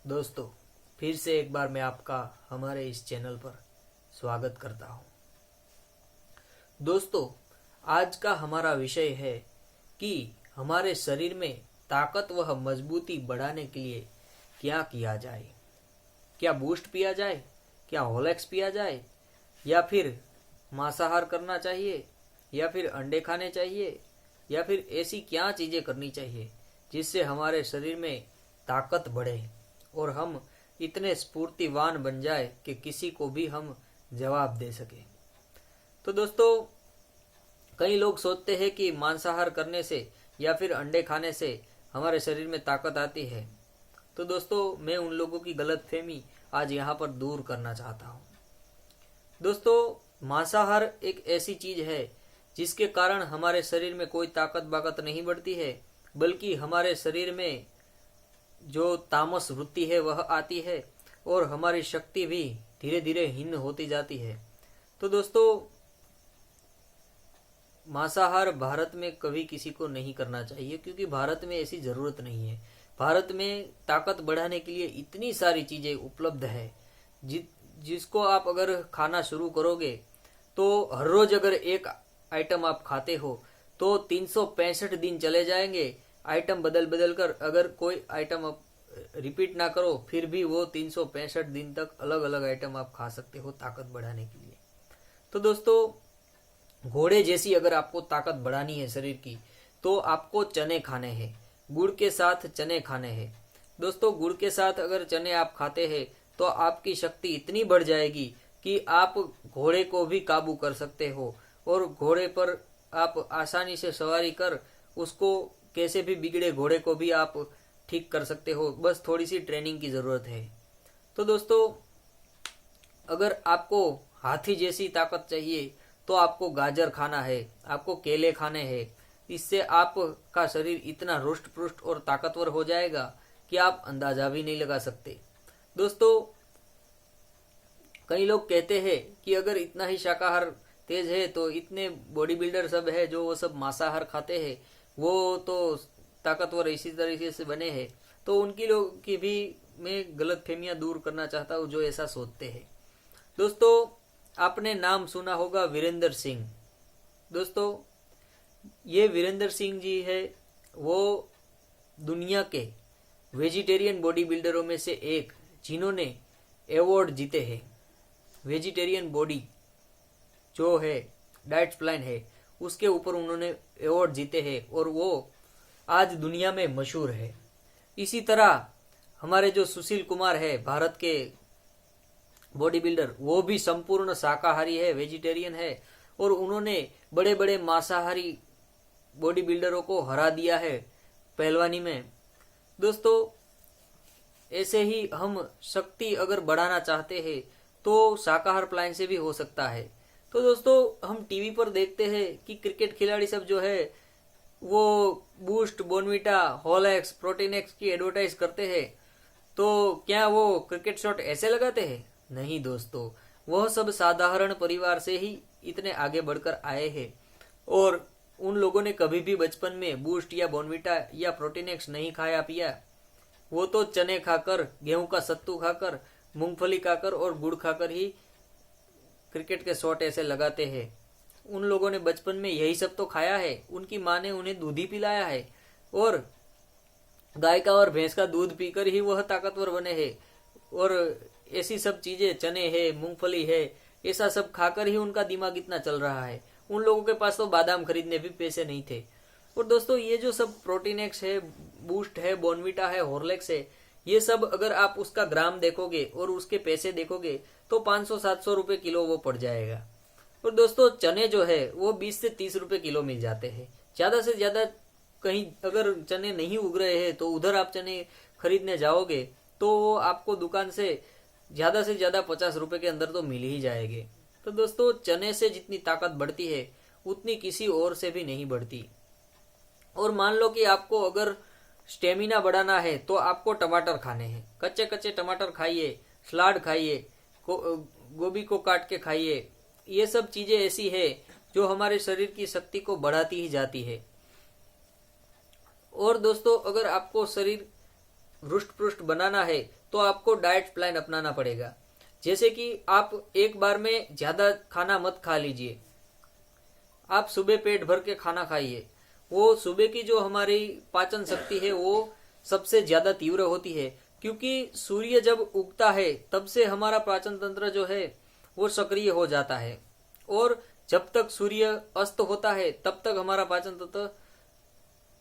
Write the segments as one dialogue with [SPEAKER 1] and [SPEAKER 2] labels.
[SPEAKER 1] दोस्तों, फिर से एक बार मैं आपका हमारे इस चैनल पर स्वागत करता हूं। दोस्तों, आज का हमारा विषय है कि हमारे शरीर में ताकत व मजबूती बढ़ाने के लिए क्या किया जाए। क्या बूस्ट पिया जाए, क्या हॉर्लिक्स पिया जाए, या फिर मांसाहार करना चाहिए, या फिर अंडे खाने चाहिए, या फिर ऐसी क्या चीजें करनी चाहिए जिससे हमारे शरीर में ताकत बढ़े और हम इतने स्फूर्तिवान बन जाए कि किसी को भी हम जवाब दे सके। तो दोस्तों, कई लोग सोचते हैं कि मांसाहार करने से या फिर अंडे खाने से हमारे शरीर में ताकत आती है। तो दोस्तों, मैं उन लोगों की गलतफहमी आज यहाँ पर दूर करना चाहता हूँ। दोस्तों, मांसाहार एक ऐसी चीज है जिसके कारण हमारे शरीर में कोई ताकत नहीं बढ़ती है, बल्कि हमारे शरीर में जो तामस वृत्ति है वह आती है और हमारी शक्ति भी धीरे धीरे हीन होती जाती है। तो दोस्तों, मांसाहार भारत में कभी किसी को नहीं करना चाहिए, क्योंकि भारत में ऐसी जरूरत नहीं है। भारत में ताकत बढ़ाने के लिए इतनी सारी चीजें उपलब्ध है जिसको आप अगर खाना शुरू करोगे तो हर रोज अगर एक आइटम आप खाते हो तो 365 दिन चले जाएंगे। आइटम बदल बदल कर अगर कोई आइटम आप रिपीट ना करो, फिर भी वो 365 दिन तक अलग अलग आइटम आप खा सकते हो ताकत बढ़ाने के लिए। तो दोस्तों, घोड़े जैसी अगर आपको ताकत बढ़ानी है शरीर की, तो आपको चने खाने हैं, गुड़ के साथ चने खाने हैं। दोस्तों, गुड़ के साथ अगर चने आप खाते हैं तो आपकी शक्ति इतनी बढ़ जाएगी कि आप घोड़े को भी काबू कर सकते हो और घोड़े पर आप आसानी से सवारी कर उसको, कैसे भी बिगड़े घोड़े को भी आप ठीक कर सकते हो। बस थोड़ी सी ट्रेनिंग की जरूरत है। तो दोस्तों, अगर आपको हाथी जैसी ताकत चाहिए तो आपको गाजर खाना है, आपको केले खाने हैं। इससे आपका शरीर इतना रुष्ट पुष्ट और ताकतवर हो जाएगा कि आप अंदाजा भी नहीं लगा सकते। दोस्तों, कई लोग कहते हैं कि अगर इतना ही शाकाहार तेज है तो इतने बॉडी बिल्डर सब है जो वो सब मांसाहार खाते हैं, वो तो ताकतवर इसी तरीके से बने हैं। तो उनकी लोग की भी मैं गलतफहमियां दूर करना चाहता हूँ जो ऐसा सोचते हैं। दोस्तों, आपने नाम सुना होगा वीरेंद्र सिंह। दोस्तों, ये वीरेंद्र सिंह जी है, वो दुनिया के वेजिटेरियन बॉडी बिल्डरों में से एक जिन्होंने अवार्ड जीते हैं। वेजिटेरियन बॉडी जो है, डाइट प्लान है, उसके ऊपर उन्होंने अवार्ड जीते हैं और वो आज दुनिया में मशहूर है। इसी तरह हमारे जो सुशील कुमार है, भारत के बॉडी बिल्डर, वो भी संपूर्ण शाकाहारी है, वेजिटेरियन है, और उन्होंने बड़े बड़े मांसाहारी बॉडी बिल्डरों को हरा दिया है पहलवानी में। दोस्तों, ऐसे ही हम शक्ति अगर बढ़ाना चाहते हैं तो शाकाहार प्लान से भी हो सकता है। तो दोस्तों, हम टीवी पर देखते हैं कि क्रिकेट खिलाड़ी सब जो है वो बूस्ट, बोर्नविटा, हॉर्लिक्स, प्रोटीन-एक्स की एडवर्टाइज करते हैं। तो क्या वो क्रिकेट शॉट ऐसे लगाते हैं? नहीं दोस्तों, वह सब साधारण परिवार से ही इतने आगे बढ़कर आए हैं और उन लोगों ने कभी भी बचपन में बूस्ट या बोर्नविटा या प्रोटीन-एक्स नहीं खाया पिया। वो तो चने खाकर, गेहूं का सत्तू खाकर, मूंगफली खाकर और गुड़ खाकर ही क्रिकेट के शॉट ऐसे लगाते हैं। उन लोगों ने बचपन में यही सब तो खाया है। उनकी माँ ने उन्हें दूध ही पिलाया है और गाय का और भैंस का दूध पीकर ही वह ताकतवर बने हैं। और ऐसी सब चीजें, चने है, मूंगफली है, ऐसा सब खाकर ही उनका दिमाग इतना चल रहा है। उन लोगों के पास तो बादाम खरीदने भी पैसे नहीं थे। और दोस्तों, ये जो सब प्रोटीन-एक्स है, बूस्ट है, बोर्नविटा है, हॉर्लिक्स है, ये सब अगर आप उसका ग्राम देखोगे और उसके पैसे देखोगे तो 500-700 रुपए किलो वो पड़ जाएगा। और दोस्तों, चने जो है वो 20 से 30 रुपए किलो मिल जाते हैं। ज्यादा से ज्यादा कहीं अगर चने नहीं उग रहे हैं तो उधर आप चने खरीदने जाओगे तो वो आपको दुकान से ज्यादा 50 रुपए के अंदर तो मिल ही जाएंगे। तो दोस्तों, चने से जितनी ताकत बढ़ती है उतनी किसी और से भी नहीं बढ़ती। और मान लो कि आपको अगर स्टेमिना बढ़ाना है तो आपको टमाटर खाने हैं। कच्चे कच्चे टमाटर खाइए, सलाद खाइए, गोभी को काट के खाइए। ये सब चीजें ऐसी है जो हमारे शरीर की शक्ति को बढ़ाती ही जाती है। और दोस्तों, अगर आपको शरीर रुष्ट पुष्ट बनाना है तो आपको डाइट प्लान अपनाना पड़ेगा। जैसे कि आप एक बार में ज्यादा खाना मत खा लीजिए। आप सुबह पेट भर के खाना खाइए। वो सुबह की जो हमारी पाचन शक्ति है वो सबसे ज्यादा तीव्र होती है, क्योंकि सूर्य जब उगता है तब से हमारा पाचन तंत्र जो है वो सक्रिय हो जाता है, और जब तक सूर्य अस्त होता है तब तक हमारा पाचन तंत्र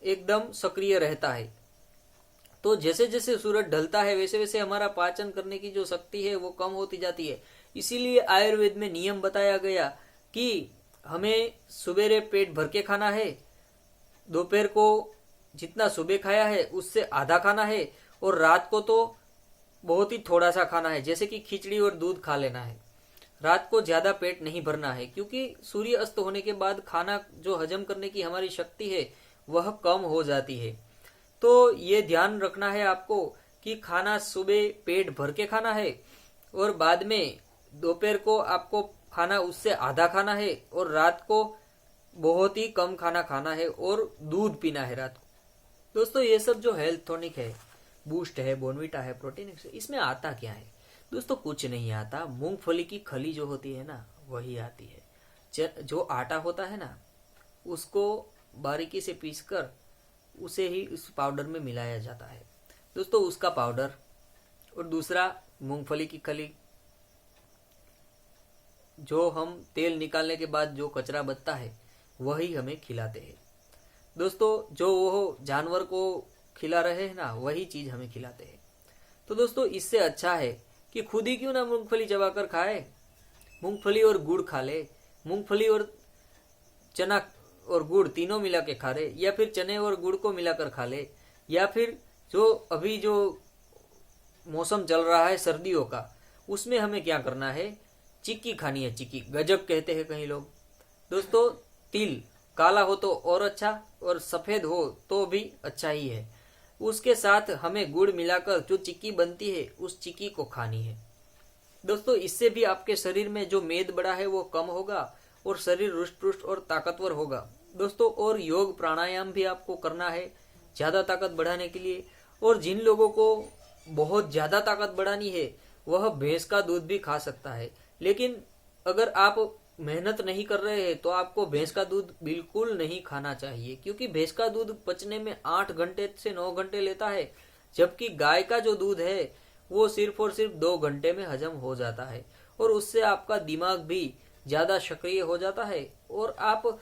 [SPEAKER 1] एकदम सक्रिय रहता है। तो जैसे जैसे सूरज ढलता है वैसे वैसे हमारा पाचन करने की जो शक्ति है वो कम होती जाती है। इसीलिए आयुर्वेद में नियम बताया गया कि हमें सुबेरे पेट भर के खाना है, दोपहर को जितना सुबह खाया है उससे आधा खाना है, और रात को तो बहुत ही थोड़ा सा खाना है, जैसे कि खिचड़ी और दूध खा लेना है। रात को ज्यादा पेट नहीं भरना है, क्योंकि सूर्य अस्त होने के बाद खाना जो हजम करने की हमारी शक्ति है वह कम हो जाती है। तो ये ध्यान रखना है आपको कि खाना सुबह पेट भर के खाना है, और बाद में दोपहर को आपको खाना उससे आधा खाना है, और रात को बहुत ही कम खाना खाना है, और दूध पीना है रात को। दोस्तों ये सब जो हेल्थ टॉनिक है, बूस्ट है, बोनविटा है, प्रोटीन है, इसमें आता क्या है? दोस्तों कुछ नहीं आता। मूंगफली की खली जो होती है ना वही आती है। जो आटा होता है ना उसको बारीकी से पीसकर उसे ही उस पाउडर में मिलाया जाता है। दोस्तों उसका पाउडर और दूसरा मूंगफली की खली, जो हम तेल निकालने के बाद जो कचरा बचता है वही हमें खिलाते हैं। दोस्तों जो वो जानवर को खिला रहे हैं ना वही चीज हमें खिलाते हैं। तो दोस्तों इससे अच्छा है कि खुद ही क्यों ना मूंगफली चबाकर खाए, मूंगफली और गुड़ खा ले, मूंगफली और चना और गुड़ तीनों मिला के खा ले, या फिर चने और गुड़ को मिलाकर खा ले, या फिर जो अभी जो मौसम चल रहा है सर्दियों का उसमें हमें क्या करना है, चिक्की खानी है। चिक्की गजक कहते हैं कहीं लोग। दोस्तों तिल काला हो तो और अच्छा, और सफेद हो तो भी अच्छा ही है। उसके साथ हमें गुड़ मिलाकर जो चिक्की बनती है उस चिक्की को खानी है। दोस्तों इससे भी आपके शरीर में जो मेद बड़ा है वो कम होगा और शरीर रुष्ट पुष्ट और ताकतवर होगा। दोस्तों और योग प्राणायाम भी आपको करना है ज्यादा ताकत बढ़ाने के लिए। और जिन लोगों को बहुत ज्यादा ताकत बढ़ानी है वह भैंस का दूध भी खा सकता है, लेकिन अगर आप मेहनत नहीं कर रहे हैं तो आपको भैंस का दूध बिल्कुल नहीं खाना चाहिए, क्योंकि भैंस का दूध पचने में 8 घंटे से 9 घंटे लेता है, जबकि गाय का जो दूध है वो सिर्फ और सिर्फ 2 घंटे में हजम हो जाता है। और उससे आपका दिमाग भी ज्यादा सक्रिय हो जाता है, और आप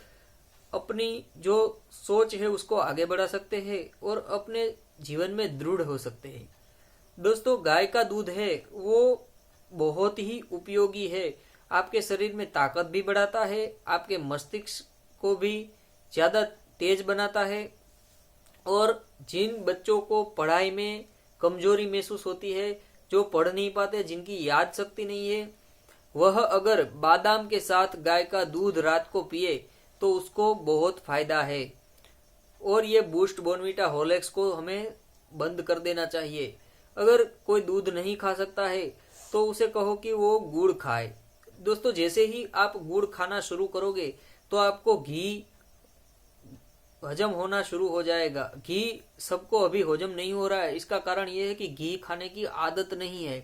[SPEAKER 1] अपनी जो सोच है उसको आगे बढ़ा सकते हैं और अपने जीवन में दृढ़ हो सकते हैं। दोस्तों गाय का दूध है वो बहुत ही उपयोगी है, आपके शरीर में ताकत भी बढ़ाता है, आपके मस्तिष्क को भी ज्यादा तेज बनाता है। और जिन बच्चों को पढ़ाई में कमजोरी महसूस होती है, जो पढ़ नहीं पाते, जिनकी याद शक्ति नहीं है, वह अगर बादाम के साथ गाय का दूध रात को पिए तो उसको बहुत फायदा है। और ये बूस्ट बोर्नवीटा हॉर्लिक्स को हमें बंद कर देना चाहिए। अगर कोई दूध नहीं खा सकता है तो उसे कहो कि वो गुड़ खाए। दोस्तों जैसे ही आप गुड़ खाना शुरू करोगे तो आपको घी हजम होना शुरू हो जाएगा। घी सबको अभी हजम नहीं हो रहा है, इसका कारण यह है कि घी खाने की आदत नहीं है।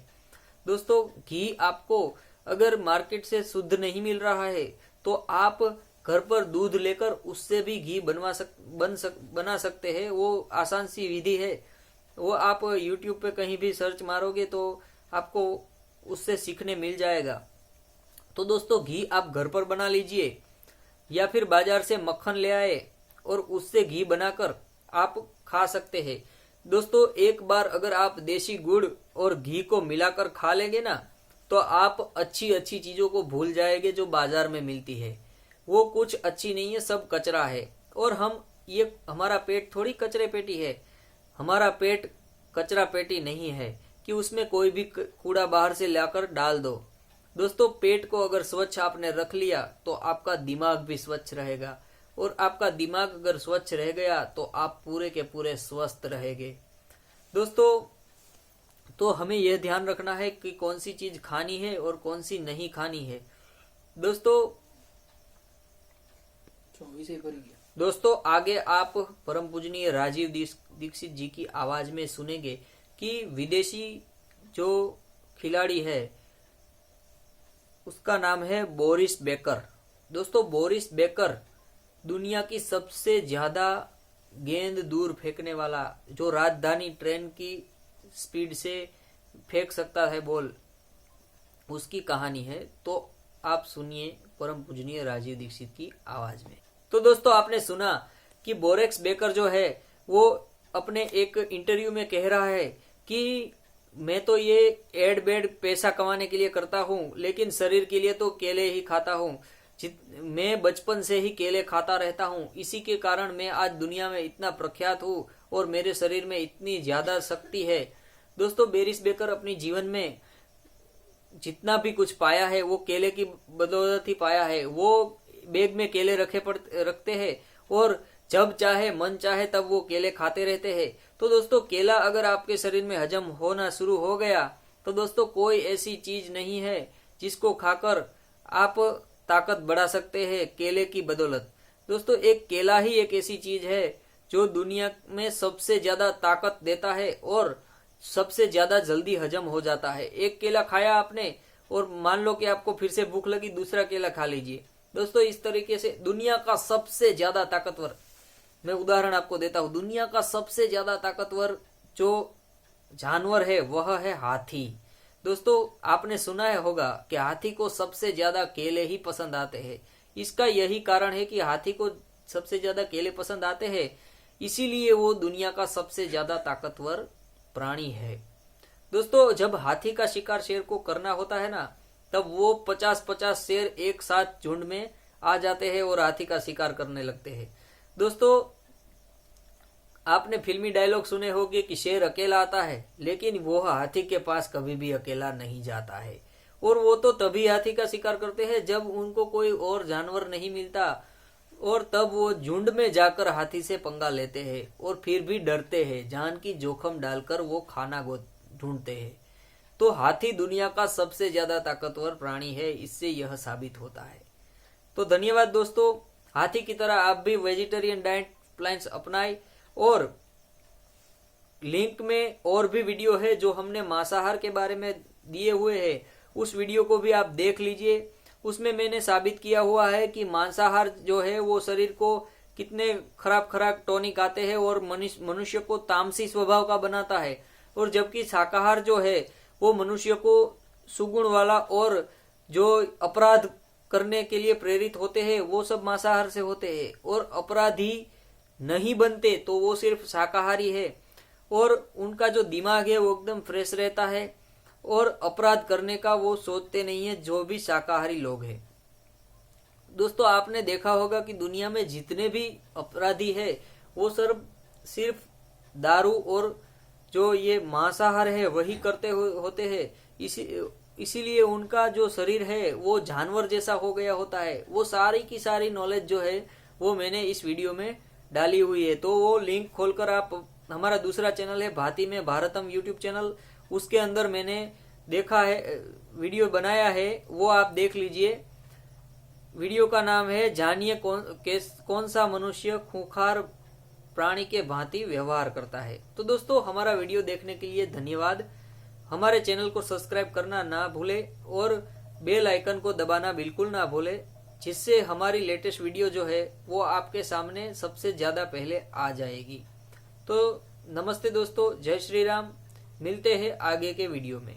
[SPEAKER 1] दोस्तों घी आपको अगर मार्केट से शुद्ध नहीं मिल रहा है तो आप घर पर दूध लेकर उससे भी घी बना सकते हैं। वो आसान सी विधि है, वो आप YouTube पे कहीं भी सर्च मारोगे तो आपको उससे सीखने मिल जाएगा। तो दोस्तों घी आप घर पर बना लीजिए, या फिर बाजार से मक्खन ले आए और उससे घी बनाकर आप खा सकते हैं। दोस्तों एक बार अगर आप देसी गुड़ और घी को मिलाकर खा लेंगे ना तो आप अच्छी अच्छी चीजों को भूल जाएंगे जो बाजार में मिलती है। वो कुछ अच्छी नहीं है, सब कचरा है। और हमारा पेट थोड़ी कचरे पेटी है, हमारा पेट कचरा पेटी नहीं है कि उसमें कोई भी कूड़ा बाहर से लाकर डाल दो। दोस्तों पेट को अगर स्वच्छ आपने रख लिया तो आपका दिमाग भी स्वच्छ रहेगा, और आपका दिमाग अगर स्वच्छ रह गया तो आप पूरे के पूरे स्वस्थ रहेंगे। दोस्तों तो हमें यह ध्यान रखना है कि कौन सी चीज खानी है और कौन सी नहीं खानी है। दोस्तों आगे आप परम पूजनीय राजीव दीक्षित जी की आवाज में सुनेंगे कि विदेशी जो खिलाड़ी है उसका नाम है बोरिस बेकर। दोस्तों बोरिस बेकर दुनिया की सबसे ज्यादा गेंद दूर फेंकने वाला, जो राजधानी ट्रेन की स्पीड से फेंक सकता है बॉल, उसकी कहानी है। तो आप सुनिए परम पूजनीय राजीव दीक्षित की आवाज में। तो दोस्तों आपने सुना कि बोरिस बेकर जो है वो अपने एक इंटरव्यू में कह रहा है कि मैं तो ये एड बेड पैसा कमाने के लिए करता हूँ, लेकिन शरीर के लिए तो केले ही खाता हूँ। मैं बचपन से ही केले खाता रहता हूँ, इसी के कारण मैं आज दुनिया में इतना प्रख्यात हूँ और मेरे शरीर में इतनी ज्यादा शक्ति है। दोस्तों बोरिस बेकर अपनी जीवन में जितना भी कुछ पाया है वो केले की बदौलत ही पाया है। वो बैग में केले रखते हैं और जब चाहे मन चाहे तब वो केले खाते रहते हैं। तो दोस्तों केला अगर आपके शरीर में हजम होना शुरू हो गया तो दोस्तों कोई ऐसी चीज नहीं है जिसको खाकर आप ताकत बढ़ा सकते हैं केले की बदौलत। दोस्तों एक केला ही एक ऐसी चीज है जो दुनिया में सबसे ज्यादा ताकत देता है और सबसे ज्यादा जल्दी हजम हो जाता है। एक केला खाया आपने और मान लो कि आपको फिर से भूख लगी, दूसरा केला खा लीजिए। दोस्तों इस तरीके से दुनिया का सबसे ज्यादा ताकतवर, मैं उदाहरण आपको देता हूं, दुनिया का सबसे ज्यादा ताकतवर जो जानवर है वह है हाथी। दोस्तों आपने सुना है होगा कि हाथी को सबसे ज्यादा केले ही पसंद आते हैं। इसका यही कारण है कि हाथी को सबसे ज्यादा केले पसंद आते हैं, इसीलिए वो दुनिया का सबसे ज्यादा ताकतवर प्राणी है। दोस्तों जब हाथी का शिकार शेर को करना होता है ना, तब वो 50-50 शेर एक साथ झुंड में आ जाते हैं और हाथी का शिकार करने लगते हैं। दोस्तों आपने फिल्मी डायलॉग सुने होंगे कि शेर अकेला आता है, लेकिन वो हाथी के पास कभी भी अकेला नहीं जाता है। और वो तो तभी हाथी का शिकार करते हैं जब उनको कोई और जानवर नहीं मिलता, और तब वो झुंड में जाकर हाथी से पंगा लेते हैं और फिर भी डरते हैं, जान की जोखिम डालकर वो खाना ढूंढते हैं। तो हाथी दुनिया का सबसे ज्यादा ताकतवर प्राणी है, इससे यह साबित होता है। तो धन्यवाद दोस्तों। हाथी की तरह आप भी वेजिटेरियन डाइट प्लान्स अपनाएं, और लिंक में और भी वीडियो है जो हमने मांसाहार के बारे में दिए हुए हैं, उस वीडियो को भी आप देख लीजिए। उसमें मैंने साबित किया हुआ है कि मांसाहार जो है वो शरीर को कितने खराब खराब टॉनिक आते हैं और मनुष्य को तामसी स्वभाव का बनाता है, और जबकि शाकाहार जो है वो मनुष्य को सुगुण वाला और जो अपराध करने के लिए प्रेरित होते हैं वो सब मांसाहार से होते हैं, और अपराधी नहीं बनते तो वो सिर्फ शाकाहारी है, और उनका जो दिमाग है वो एकदम फ्रेश रहता है और अपराध करने का वो सोचते नहीं है, जो भी शाकाहारी लोग हैं। दोस्तों आपने देखा होगा कि दुनिया में जितने भी अपराधी है वो सिर्फ दारू और जो ये मांसाहार है वही करते होते हैं। इसीलिए उनका जो शरीर है वो जानवर जैसा हो गया होता है। वो सारी की सारी नॉलेज जो है वो मैंने इस वीडियो में डाली हुई है, तो वो लिंक खोलकर आप, हमारा दूसरा चैनल है भाती में भारतम यूट्यूब चैनल, उसके अंदर मैंने देखा है, वीडियो बनाया है, वो आप देख लीजिए। वीडियो का नाम है जानिए कौन सा मनुष्य खूंखार प्राणी के भांति व्यवहार करता है। तो दोस्तों हमारा वीडियो देखने के लिए धन्यवाद। हमारे चैनल को सब्सक्राइब करना ना भूले और बेल आइकन को दबाना बिल्कुल ना भूले, जिससे हमारी लेटेस्ट वीडियो जो है वो आपके सामने सबसे ज्यादा पहले आ जाएगी। तो नमस्ते दोस्तों, जय श्री राम। मिलते हैं आगे के वीडियो में।